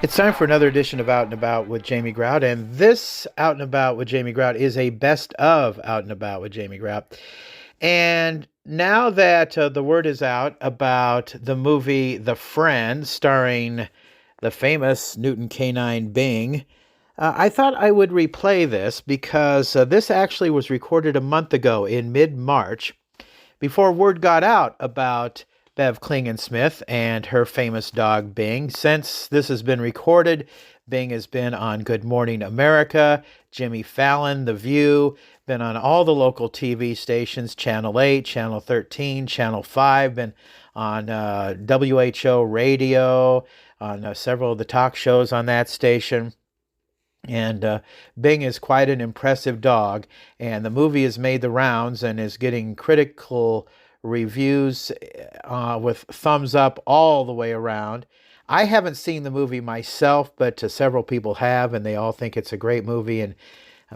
It's time for another edition of Out and About with Jamie Grout, and this Out and About with Jamie Grout is a best of Out and About with Jamie Grout. And now that the word is out about the movie The Friend, starring the famous Newton Canine Bing, I thought I would replay this because this actually was recorded a month ago in mid-March, before word got out about Bev Klingensmith and her famous dog Bing. Since this has been recorded, Bing has been on Good Morning America, Jimmy Fallon, The View, been on all the local TV stations, Channel 8, Channel 13, Channel 5, been on WHO radio, on several of the talk shows on that station. And Bing is quite an impressive dog, and the movie has made the rounds and is getting critical reviews with thumbs up all the way around. I haven't seen the movie myself, but several people have, and they all think it's a great movie, and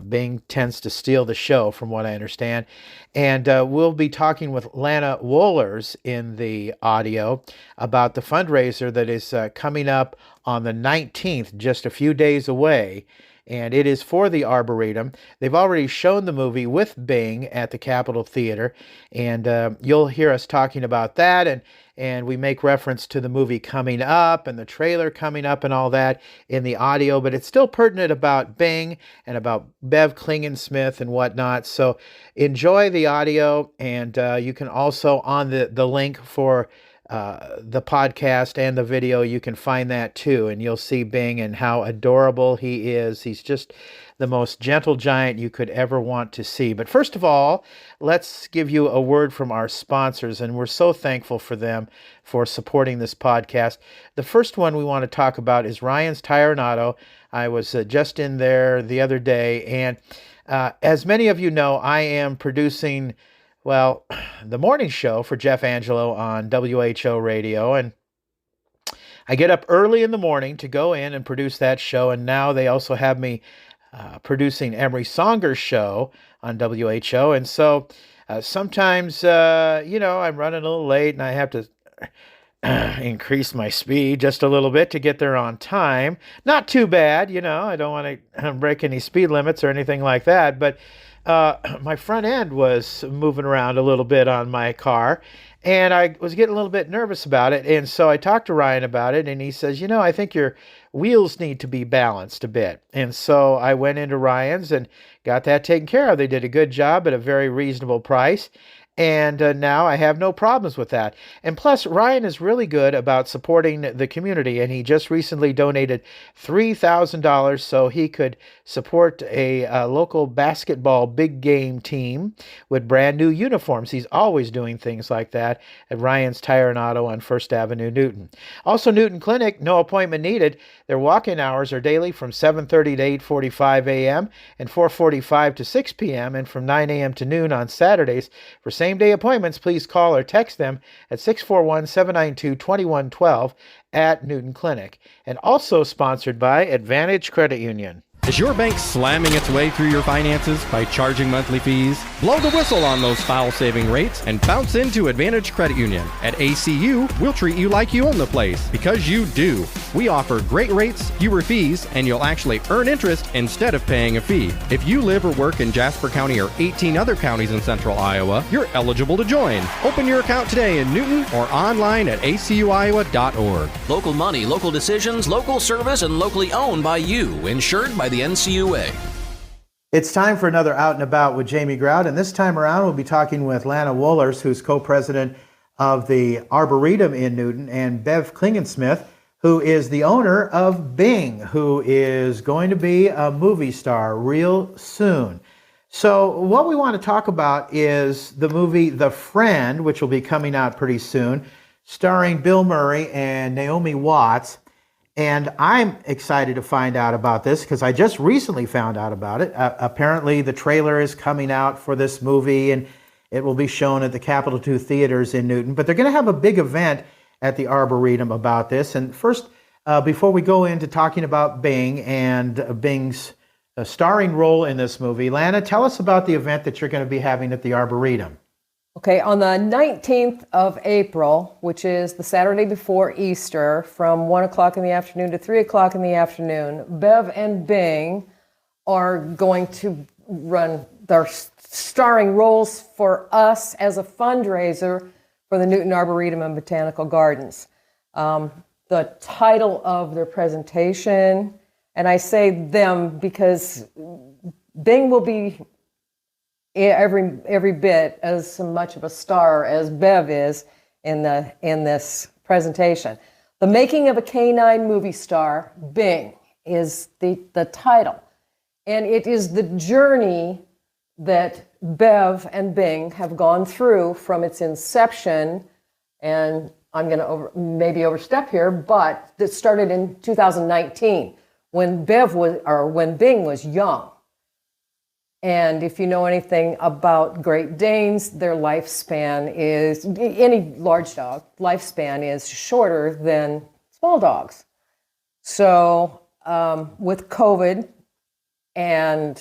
Bing tends to steal the show from what I understand. And we'll be talking with Lana Wollers in the audio about the fundraiser that is coming up on the 19th, just a few days away. And it is for the Arboretum. They've already shown the movie with Bing at the Capitol Theater, and you'll hear us talking about that, and we make reference to the movie coming up and the trailer coming up and all that in the audio, but it's still pertinent about Bing and about Bev Klingensmith and whatnot. So enjoy the audio, and you can also, on the link for the podcast and the video, you can find that too, and you'll see Bing and how adorable he is. He's just the most gentle giant you could ever want to see. But first of all, let's give you a word from our sponsors, and we're so thankful for them for supporting this podcast. The first one we want to talk about is Ryan's Tire and Auto. I was just in there the other day, and as many of you know, I am producing the morning show for Jeff Angelo on WHO radio, and I get up early in the morning to go in and produce that show, and now they also have me producing Emery Songer's show on WHO, and so sometimes, I'm running a little late, and I have to increase my speed just a little bit to get there on time. Not too bad, I don't want to break any speed limits or anything like that, but my front end was moving around a little bit on my car, and I was getting a little bit nervous about it. And so I talked to Ryan about it, and he says, I think your wheels need to be balanced a bit. And so I went into Ryan's and got that taken care of. They did a good job at a very reasonable price. And now I have no problems with that. And plus, Ryan is really good about supporting the community, and he just recently donated $3,000 so he could support a local basketball big game team with brand new uniforms. He's always doing things like that at Ryan's Tire and Auto on First Avenue, Newton. Also, Newton Clinic, no appointment needed. Their walk-in hours are daily from 7:30 to 8:45 a.m. and 4:45 to 6 p.m. and from 9 a.m. to noon on Saturdays. For same-day appointments, please call or text them at 641-792-2112 at Newton Clinic. And also sponsored by Advantage Credit Union. Is your bank slamming its way through your finances by charging monthly fees? Blow the whistle on those foul-saving rates and bounce into Advantage Credit Union. At ACU, we'll treat you like you own the place, because you do. We offer great rates, fewer fees, and you'll actually earn interest instead of paying a fee. If you live or work in Jasper County or 18 other counties in central Iowa, you're eligible to join. Open your account today in Newton or online at acuiowa.org. Local money, local decisions, local service, and locally owned by you. Insured by the NCUA. It's time for another Out and About with Jamie Grout, and this time around we'll be talking with Lana Wollers, who's co-president of the Arboretum in Newton, and Bev Klingensmith, who is the owner of Bing, who is going to be a movie star real soon. So what we want to talk about is the movie The Friend, which will be coming out pretty soon, starring Bill Murry and Naomi Watts. And I'm excited to find out about this because I just recently found out about it. Apparently the trailer is coming out for this movie, and it will be shown at the Capitol 2 theaters in Newton. But they're going to have a big event at the Arboretum about this. And first, before we go into talking about Bing and Bing's starring role in this movie, Lana, tell us about the event that you're going to be having at the Arboretum. Okay, on the 19th of April, which is the Saturday before Easter, from 1 o'clock in the afternoon to 3 o'clock in the afternoon, Bev and Bing are going to run their starring roles for us as a fundraiser for the Newton Arboretum and Botanical Gardens. The title of their presentation, and I say them because Bing will be every bit as much of a star as Bev is in this presentation. The Making of a Canine Movie Star, Bing, is the title. And it is the journey that Bev and Bing have gone through from its inception, and I'm going to maybe overstep here, but it started in 2019 when Bing was young. And if you know anything about Great Danes, their lifespan is, any large dog, lifespan is shorter than small dogs. So with COVID and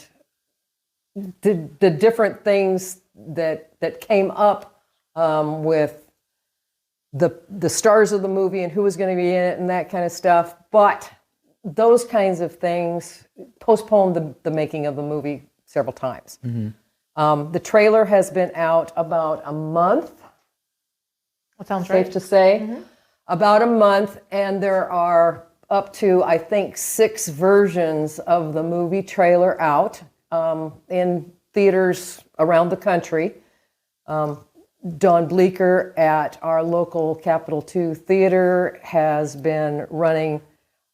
the different things that came up with the stars of the movie and who was going to be in it and that kind of stuff, but those kinds of things postponed the making of the movie several times. Mm-hmm. The trailer has been out about a month. That sounds safe right. to say. Mm-hmm. About a month, and there are up to, I think, 6 versions of the movie trailer out in theaters around the country. Don Bleecker at our local Capital II Theater has been running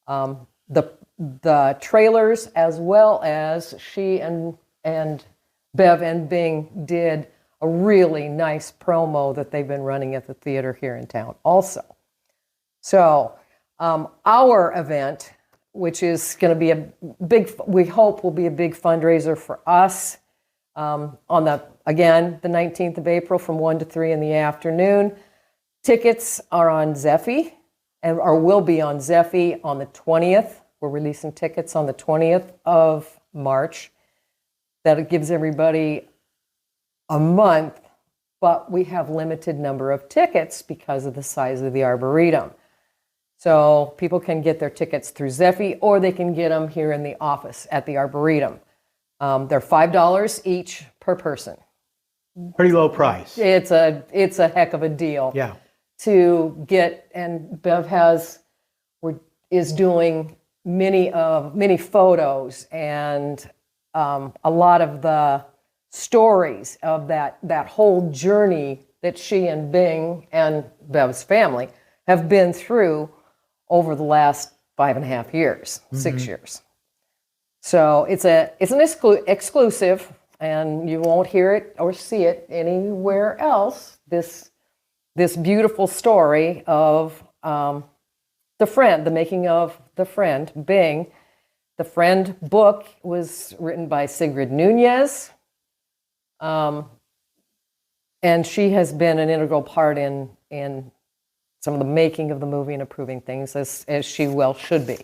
the trailers, as well as she and Bev and Bing did a really nice promo that they've been running at the theater here in town also. So our event, which is going to be we hope will be a big fundraiser for us on the 19th of April from 1 to 3 in the afternoon. Tickets are on Zeffy, or will be on Zeffy on the 20th. We're releasing tickets on the 20th of March. That gives everybody a month, but we have limited number of tickets because of the size of the Arboretum. So people can get their tickets through Zeffy, or they can get them here in the office at the Arboretum. They're $5 each per person. Pretty low price. It's a heck of a deal. Yeah. To get, and Bev is doing many photos and a lot of the stories of that whole journey that she and Bing and Bev's family have been through over the last 5.5 years, 6 years. So it's an exclusive, and you won't hear it or see it anywhere else. This beautiful story of the making of The Friend, Bing. The Friend book was written by Sigrid Nunez, and she has been an integral part in some of the making of the movie and approving things, as she well should be.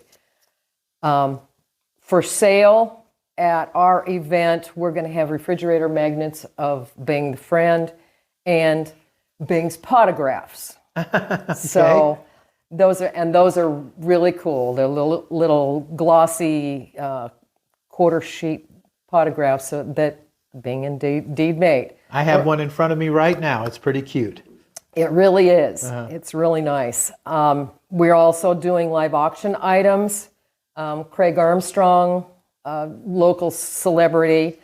For sale at our event, we're going to have refrigerator magnets of Bing the Friend and Bing's potographs. Okay. So those are really cool. They're little glossy quarter sheet potographs that Bing indeed made. I have one in front of me right now. It's pretty cute. It really is. It's really nice. We're also doing live auction items. Craig Armstrong, local celebrity,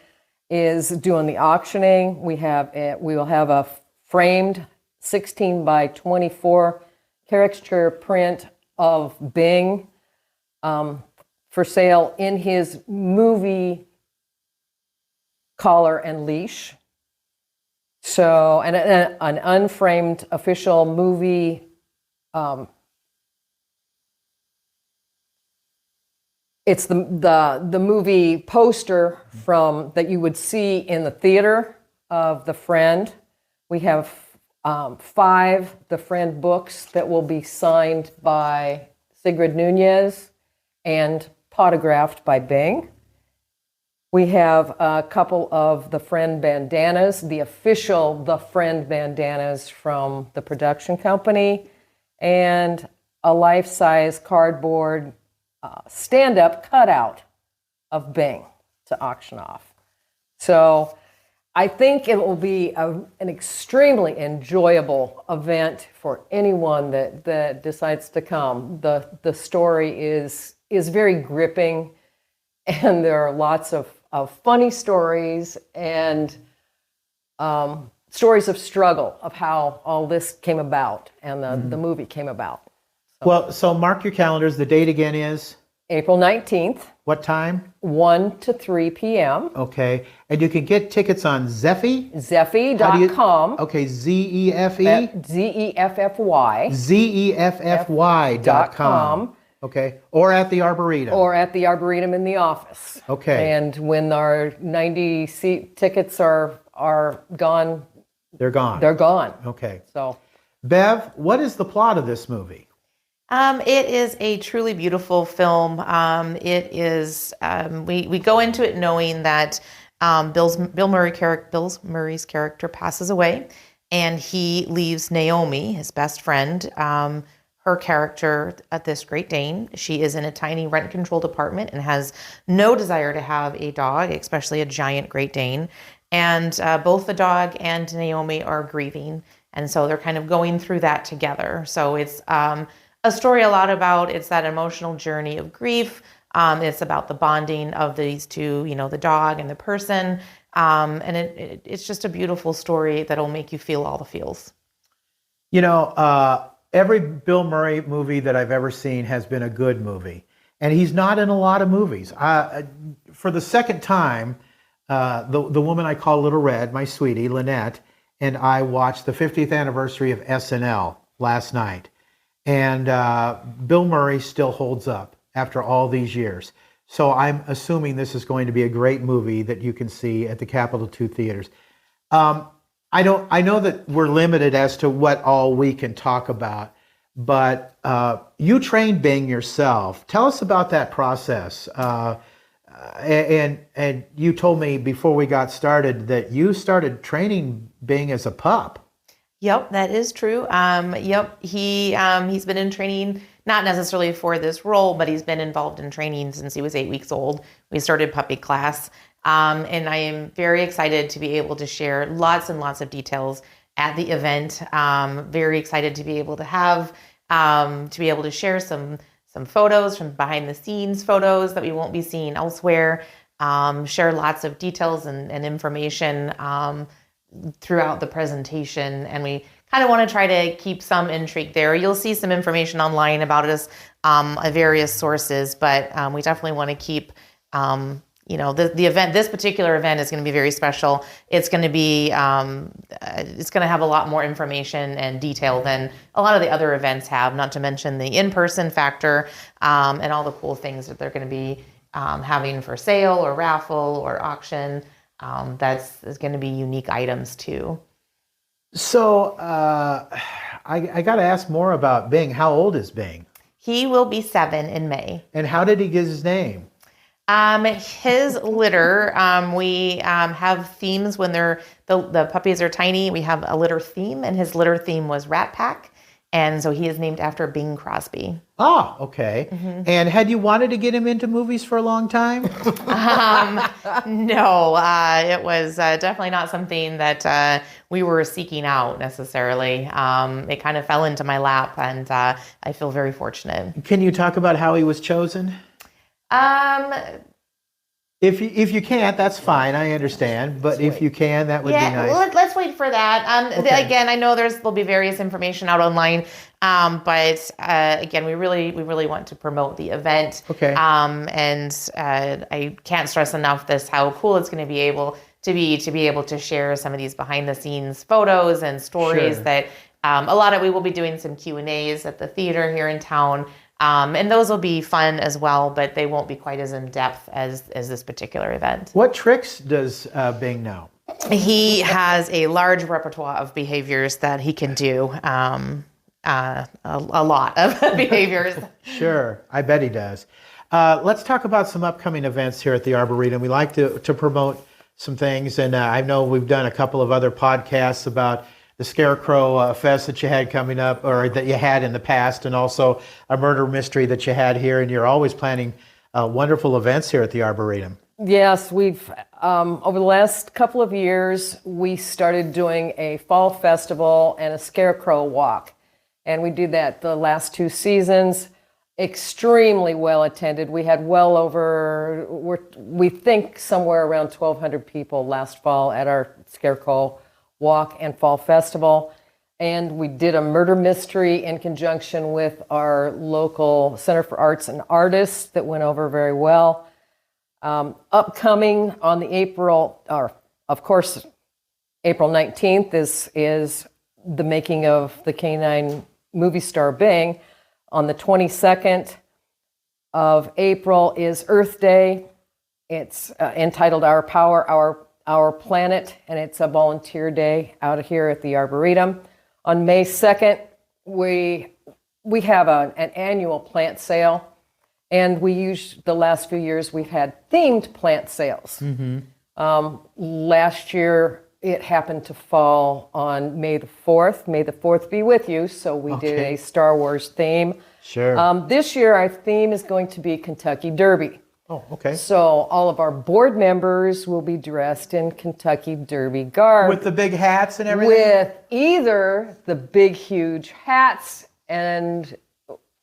is doing the auctioning. We will have a framed 16 by 24 caricature print of Bing for sale in his movie collar and leash. So, and an unframed official movie it's the movie poster that you would see in the theater of The Friend. We have 5 The Friend books that will be signed by Sigrid Nunez and potographed by Bing. We have a couple of the Friend bandanas, the official The Friend bandanas from the production company, and a life-size cardboard stand-up cutout of Bing to auction off. So I think it will be an extremely enjoyable event for anyone that decides to come. The story is very gripping, and there are lots of funny stories and stories of struggle of how all this came about and the movie came about. Well, so mark your calendars. The date again is? April 19th, What time? 1 to 3 p.m. Okay. And you can get tickets on Zeffy? Zeffy.com. Okay, Zeffe? Zeffy. Zeffy.com. Okay. Or at the Arboretum. Or at the Arboretum in the office. Okay. And when our 90-seat tickets are gone, They're gone. they're gone. Okay. So, Bev, what is the plot of this movie? It is a truly beautiful film. It is. We go into it knowing that Bill Murray's character passes away, and he leaves Naomi, his best friend, her character at this Great Dane. She is in a tiny rent-controlled apartment and has no desire to have a dog, especially a giant Great Dane. And both the dog and Naomi are grieving, and so they're kind of going through that together. So it's a story a lot about, it's that emotional journey of grief. It's about the bonding of these two, the dog and the person. And it's just a beautiful story that'll make you feel all the feels. Every Bill Murray movie that I've ever seen has been a good movie. And he's not in a lot of movies. For the second time, the woman I call Little Red, my sweetie, Lynette, and I watched the 50th anniversary of SNL last night. And Bill Murray still holds up after all these years. So I'm assuming this is going to be a great movie that you can see at the Capitol 2 theaters. I know that we're limited as to what all we can talk about, but you trained Bing yourself. Tell us about that process. And you told me before we got started that you started training Bing as a pup. Yep, that is true. He's been in training, not necessarily for this role, but he's been involved in training since he was 8 weeks old. We started puppy class, and I am very excited to be able to share lots and lots of details at the event. Very excited to be able to share some photos from behind the scenes photos that we won't be seeing elsewhere. Share lots of details and information throughout the presentation, and we kind of want to try to keep some intrigue there. You'll see some information online about us at various sources, but we definitely want to keep, the event. This particular event is going to be very special. It's going to be, it's going to have a lot more information and detail than a lot of the other events have. Not to mention the in-person factor and all the cool things that they're going to be having for sale or raffle or auction. That's going to be unique items too. So I got to ask more about Bing. How old is Bing? He will be 7 in May. And how did he get his name? His litter, we have themes when the puppies are tiny. We have a litter theme, and his litter theme was Rat Pack. And so he is named after Bing Crosby. Oh, okay. Mm-hmm. And had you wanted to get him into movies for a long time? No, it was definitely not something that we were seeking out necessarily. It kind of fell into my lap, and I feel very fortunate. Can you talk about how he was chosen? If you can't, that's fine. I understand. But if you can, that would be nice. Well, let's wait for that. Okay. Again, I know there'll be various information out online. But again, we really want to promote the event. Okay. And I can't stress enough how cool it's going to be able to share some of these behind the scenes photos and stories. Sure. That a lot of we will be doing some Q&As at the theater here in town. And those will be fun as well, but they won't be quite as in depth as this particular event. What tricks does Bing know? He has a large repertoire of behaviors that he can do. A lot of behaviors. Sure, I bet he does. Let's talk about some upcoming events here at the Arboretum. We like to promote some things, and I know we've done a couple of other podcasts about the Scarecrow Fest that you had coming up, or that you had in the past, and also a murder mystery that you had here, and you're always planning wonderful events here at the Arboretum. Yes, we've, over the last couple of years, we started doing a fall festival and a scarecrow walk. And we did that the last 2 seasons, extremely well attended. We had well over, we think somewhere around 1,200 people last fall at our scarecrow walk and fall festival. And we did a murder mystery in conjunction with our local Center for Arts and Artists that went over very well. Upcoming on the April 19th is the making of the Canine movie star Bing. On the 22nd of April is Earth Day. It's entitled Our Power, Our Planet, and it's a volunteer day out here at the Arboretum. On May 2nd, we have an annual plant sale, and the last few years we've had themed plant sales. Last year it happened to fall on May the 4th. May the 4th be with you, so we did a Star Wars theme. Sure. This year our theme is going to be Kentucky Derby. Oh, okay. So all of our board members will be dressed in Kentucky Derby garb. With the big hats and everything? With either the big, huge hats, and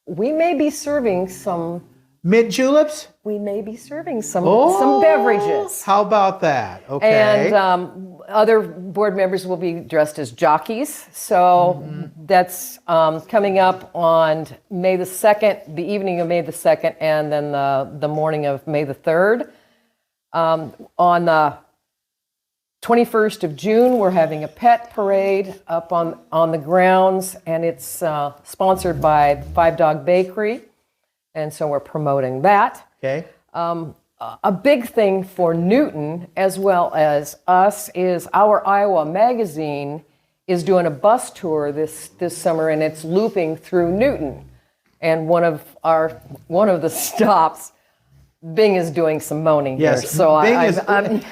we may be serving some... Mint juleps? We may be serving some beverages. How about that? Okay. And other board members will be dressed as jockeys. So that's coming up on May the 2nd, the evening of May the 2nd, and then the morning of May the 3rd. On the 21st of June, we're having a pet parade up on the grounds, and it's sponsored by Five Dog Bakery. And so we're promoting that. Okay. A big thing for Newton, as well as us, is our Iowa magazine is doing a bus tour this summer, and it's looping through Newton. And one of the stops, Bing is doing some moaning here. So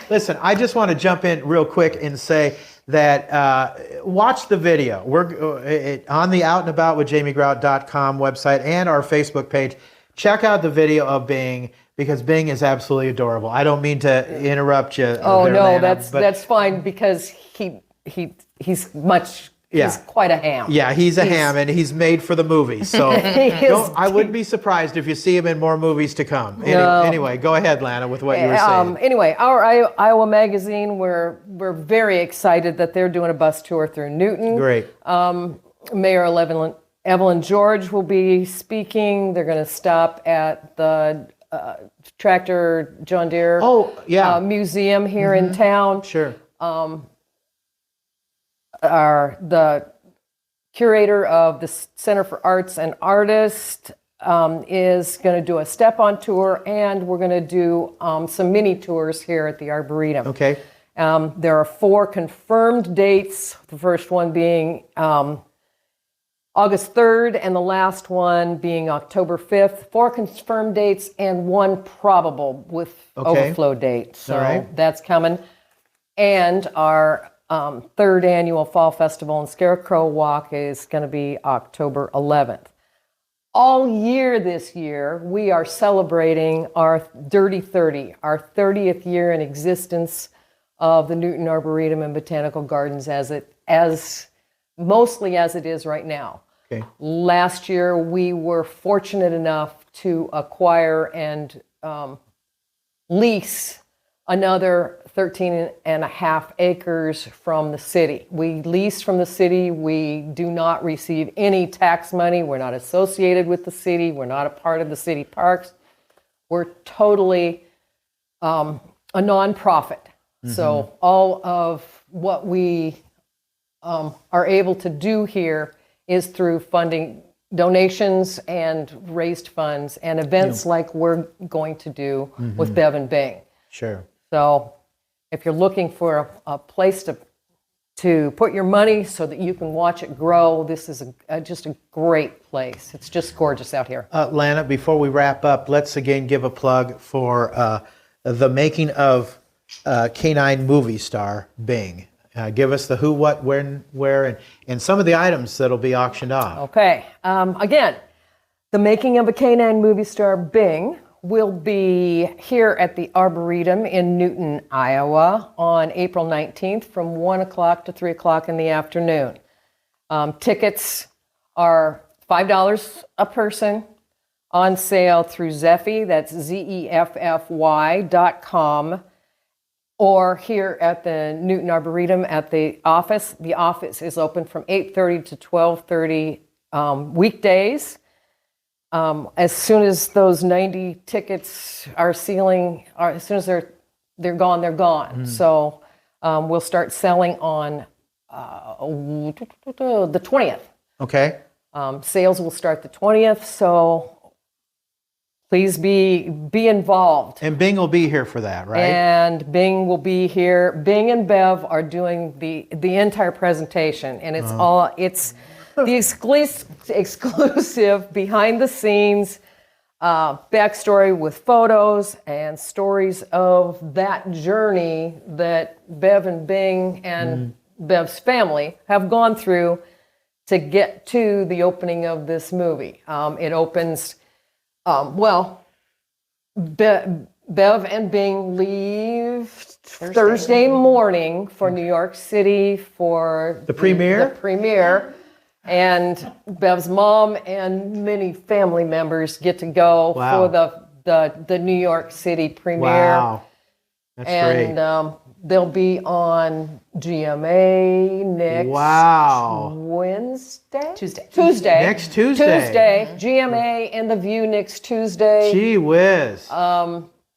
listen, I just want to jump in real quick and say that watch the video. We're on the outandaboutwithjamiegrout.com website and our Facebook page. Check out the video of Bing, because Bing is absolutely adorable. I don't mean to interrupt you. Oh there, no, Lana, that's fine, because he's quite a ham. Yeah, he's a ham, and he's made for the movies. So I wouldn't be surprised if you see him in more movies to come. Anyway, go ahead, Lana, with what you were saying. Anyway, our Iowa magazine, we're very excited that they're doing a bus tour through Newton. Great. Mayor Evelyn George will be speaking. They're going to stop at the Tractor John Deere museum here in town. Sure. The curator of the Center for Arts and Artists is going to do a step-on tour, and we're going to do some mini tours here at the Arboretum. Okay. There are 4 confirmed dates, the first one being August 3rd, and the last one being October 5th. 4 confirmed dates and 1 probable with overflow date. So that's coming. And our 3rd annual Fall Festival and Scarecrow Walk is going to be October 11th. All year this year, we are celebrating our Dirty 30, our 30th year in existence of the Newton Arboretum and Botanical Gardens mostly as it is right now. Okay. Last year, we were fortunate enough to acquire and lease another 13.5 acres from the city. We lease from the city. We do not receive any tax money. We're not associated with the city. We're not a part of the city parks. We're totally a nonprofit. So all of what we are able to do here is through funding donations and raised funds and events like we're going to do with Bev and Bing. Sure. So if you're looking for a place to to put your money so that you can watch it grow. This is just a great place. It's just gorgeous out here. Lana, before we wrap up, let's again give a plug for the making of Canine movie star Bing. Give us the who, what, when, where, and some of the items that'll be auctioned off. Okay. Again, the making of a Canine movie star Bing will be here at the Arboretum in Newton, Iowa on April 19th from 1 o'clock to 3 o'clock in the afternoon. Tickets are $5 a person on sale through Zeffy, that's ZEFFY.com, or here at the Newton Arboretum at the office. The office is open from 8:30 to 12:30 weekdays. As soon as those 90 tickets are sealing, as soon as they're gone, they're gone. So we'll start selling on the 20th. Okay. Sales will start the 20th, so please be involved. And Bing will be here for that, right? And Bing will be here. Bing and Bev are doing the entire presentation, and it's the exclusive behind the scenes backstory with photos and stories of that journey that Bev and Bing and Bev's family have gone through to get to the opening of this movie. It opens, Bev and Bing leave Thursday morning for New York City for The premiere? And Bev's mom and many family members get to go for the New York City premiere. Wow. That's and great. They'll be on GMA next Tuesday. Next Tuesday. GMA and The View next Tuesday. Gee whiz.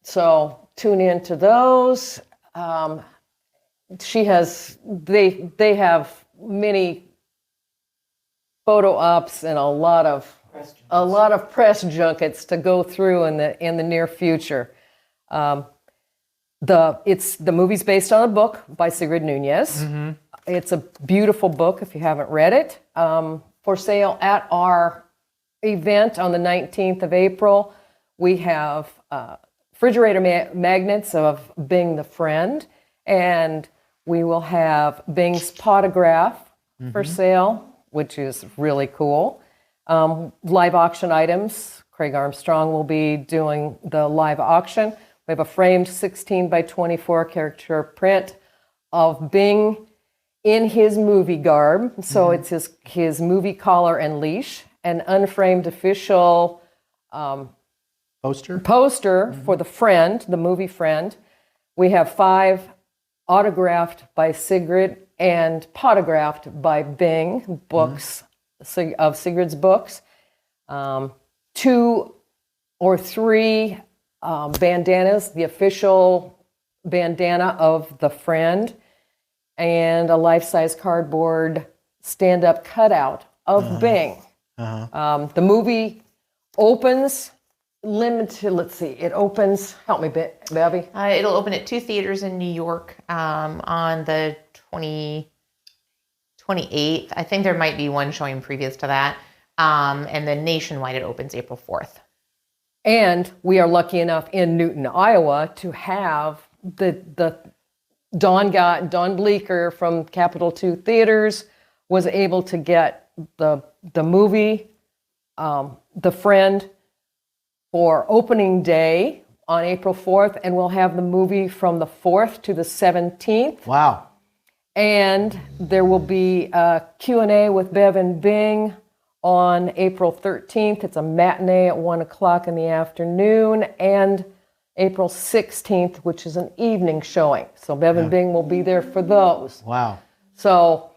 So tune in to those. They have many photo ops and a lot of press junkets to go through in the near future. The movie's based on a book by Sigrid Nunez. Mm-hmm. It's a beautiful book if you haven't read it. For sale at our event on the 19th of April, we have refrigerator magnets of Bing the Friend, and we will have Bing's potograph for sale, which is really cool. Live auction items. Craig Armstrong will be doing the live auction. We have a framed 16 by 24 caricature print of Bing in his movie garb. So it's his movie collar and leash. An unframed official poster for The Friend, the movie Friend. We have 5 autographed by Sigrid and potographed by Bing books of Sigrid's books. 2 or 3 bandanas, the official bandana of The Friend, and a life-size cardboard stand-up cutout of Bing. The movie opens limited, let's see, it opens, help me, Bevy. It'll open at 2 theaters in New York on the 28th. I think there might be one showing previous to that. And then nationwide, it opens April 4th. And we are lucky enough in Newton, Iowa, to have the Don Bleecker from Capital 2 Theaters was able to get the movie, The Friend, for opening day on April 4th, and we'll have the movie from the 4th to the 17th. Wow. And there will be a Q&A with Bev and Bing on April 13th. It's a matinee at 1 o'clock in the afternoon, and April 16th, which is an evening showing. So Bev and Bing will be there for those. Wow. So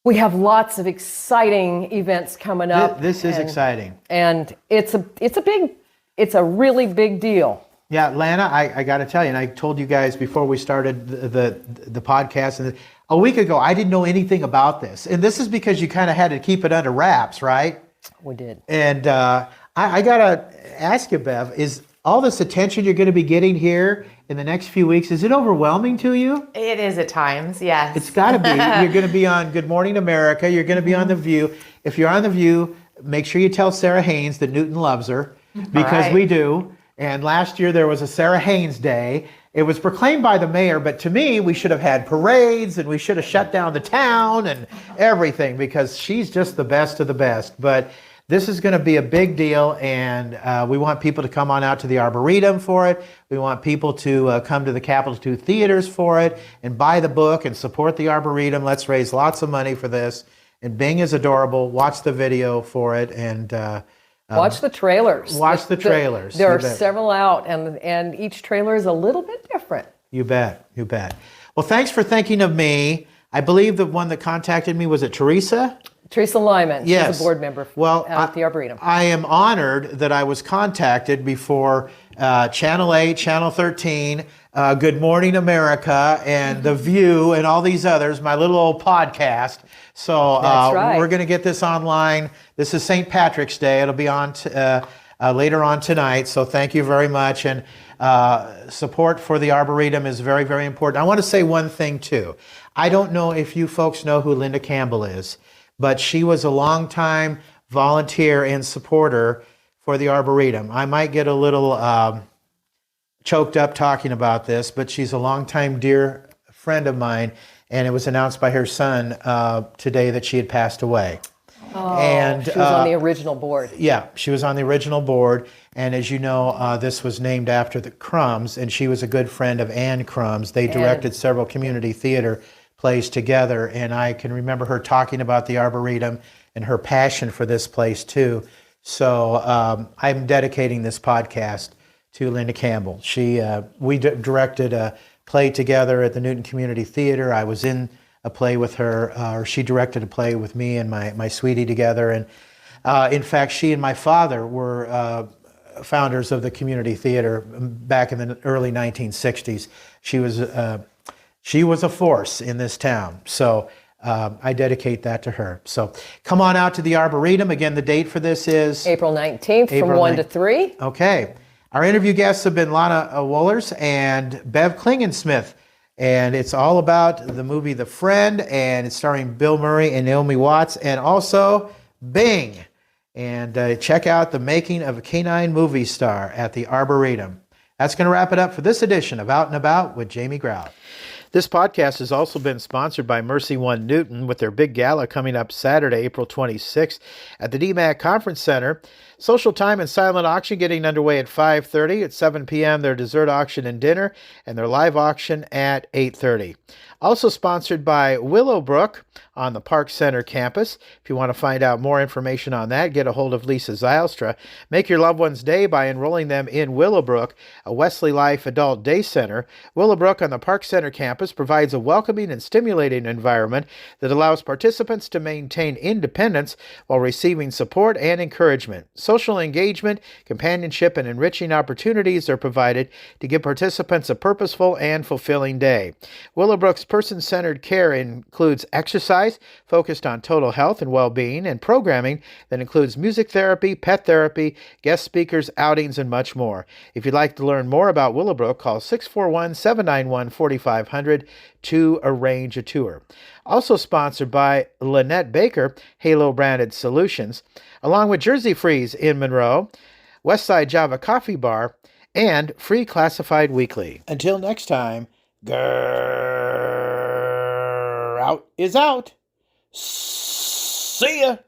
we have lots of exciting events coming up. This is exciting. And it's a really big deal. Yeah, Lana, I got to tell you, and I told you guys before we started the podcast, and a week ago, I didn't know anything about this. And this is because you kind of had to keep it under wraps, right? We did. And I got to ask you, Bev, is all this attention you're going to be getting here in the next few weeks. Is it overwhelming to you? It is at times, yes. It's got to be. You're going to be on Good Morning America. You're going to be on The View. If you're on The View, make sure you tell Sarah Haynes that Newton loves her, because we do. And last year there was a Sarah Haynes Day. It was proclaimed by the mayor, but to me, we should have had parades and we should have shut down the town and everything, because she's just the best of the best. But this is going to be a big deal, and we want people to come on out to the Arboretum for it. We want people to come to the Capitol 2 theaters for it and buy the book and support the Arboretum. Let's raise lots of money for this. And Bing is adorable. Watch the video for it, and watch the trailers. Watch the trailers. There are several out, and each trailer is a little bit different. You bet. You bet. Well, thanks for thinking of me. I believe the one that contacted me, was it Teresa? Teresa Lyman. Yes. She's a board member at the Arboretum. I am honored that I was contacted before Channel 8, Channel 13, Good Morning America, and The View, and all these others, my little old podcast. So That's right. We're going to get this online. This is St. Patrick's Day. It'll be on later on tonight. So thank you very much. And support for the Arboretum is very, very important. I want to say one thing, too. I don't know if you folks know who Linda Campbell is, but she was a longtime volunteer and supporter for the Arboretum. I might get a little choked up talking about this, but she's a longtime dear friend of mine, and it was announced by her son today that she had passed away. Oh, and she was on the original board. Yeah, she was on the original board, and as you know, this was named after the Crumbs, and she was a good friend of Ann Crumbs. They directed several community theater plays together, and I can remember her talking about the Arboretum and her passion for this place too. So I'm dedicating this podcast to Linda Campbell. We directed a play together at the Newton Community Theater. I was in a play with her, or she directed a play with me and my sweetie together. And in fact, she and my father were founders of the community theater back in the early 1960s. She was a force in this town. So I dedicate that to her. So come on out to the Arboretum. Again, the date for this is April 19th from 1 to 3. Okay. Our interview guests have been Lana Wollers and Bev Klingensmith. And it's all about the movie The Friend, and it's starring Bill Murray and Naomi Watts, and also Bing. And check out the making of a canine movie star at the Arboretum. That's going to wrap it up for this edition of Out and About with Jamie Grout. This podcast has also been sponsored by Mercy One Newton with their big gala coming up Saturday, April 26th at the DMAC Conference Center. Social time and silent auction getting underway at 5:30. At 7 p.m., their dessert auction and dinner, and their live auction at 8:30. Also sponsored by Willowbrook on the Park Center campus. If you want to find out more information on that, get a hold of Lisa Zylstra. Make your loved one's day by enrolling them in Willowbrook, a Wesley Life Adult Day Center. Willowbrook on the Park Center campus provides a welcoming and stimulating environment that allows participants to maintain independence while receiving support and encouragement. Social engagement, companionship, and enriching opportunities are provided to give participants a purposeful and fulfilling day. Willowbrook's person-centered care includes exercise focused on total health and well-being, and programming that includes music therapy, pet therapy, guest speakers, outings, and much more. If you'd like to learn more about Willowbrook, call 641-791-4500 to arrange a tour. Also sponsored by Lynette Baker, Halo Branded Solutions, along with Jersey Freeze in Monroe, Westside Java Coffee Bar, and Free Classified Weekly. Until next time, Grout is out. See ya.